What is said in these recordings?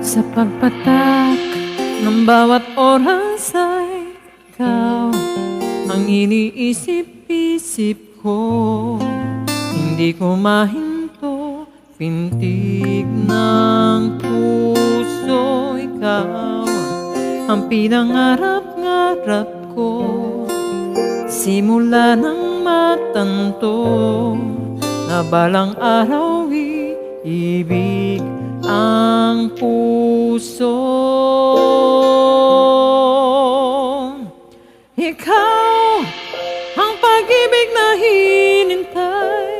Sa pagpatak ng bawat oras ay ikaw ang iniisip-isip ko. Hindi ko mahinto, pintig ng puso. Ikaw ang pinangarap-ngarap ko, simula ng matanto na balang araw iibig ang puso. Ikaw ang pag-ibig na hinintay,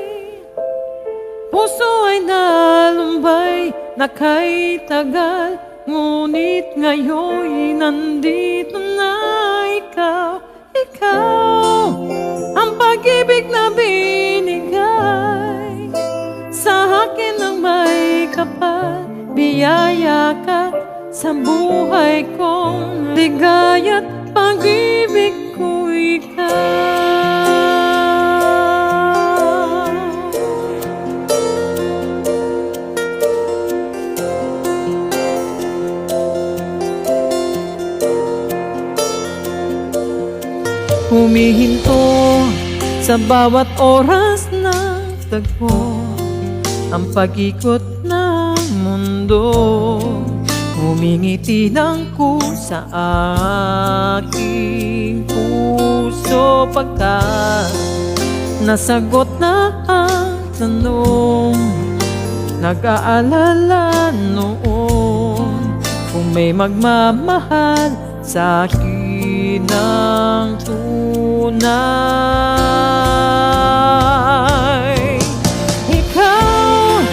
puso ay nalumbay na kay tagal, ngunit ngayon'y nandito na ikaw. Ikaw ang pag-ibig na binigay sa akin ng may kapal, biyaya ka sa buhay kong ligaya't pag-ibig ko ikaw. Humihinto sa bawat oras na tagpo ang pag-ikot ng mundo. Humingiti ng kusa aking puso, pagkat nasagot na ang tanong. Nag-aalala noon kung may magmamahal sa akin ng tunay. Ikaw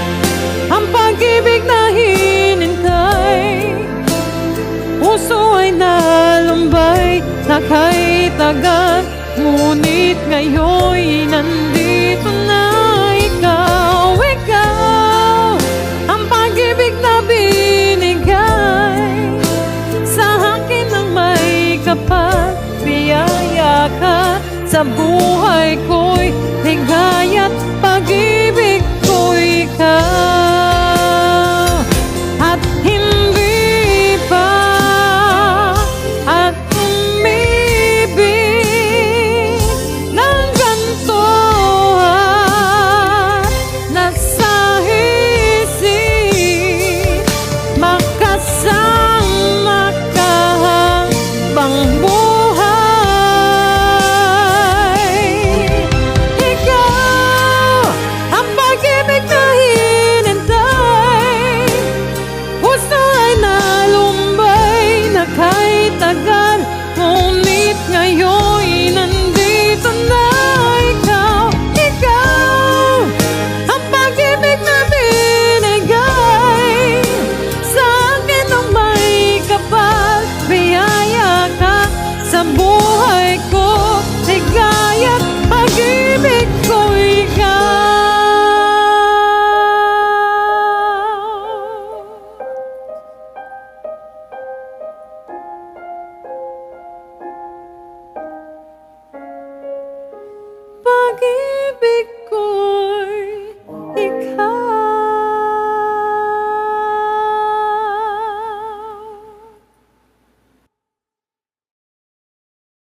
ang pag-ibig na hinintay, puso ay nalumbay na kay tagal, ngunit ngayon'y nandito na ikaw. Ikaw ang pag-ibig na binigay sa akin ng may kapal, biyaya ka sa buhay ko.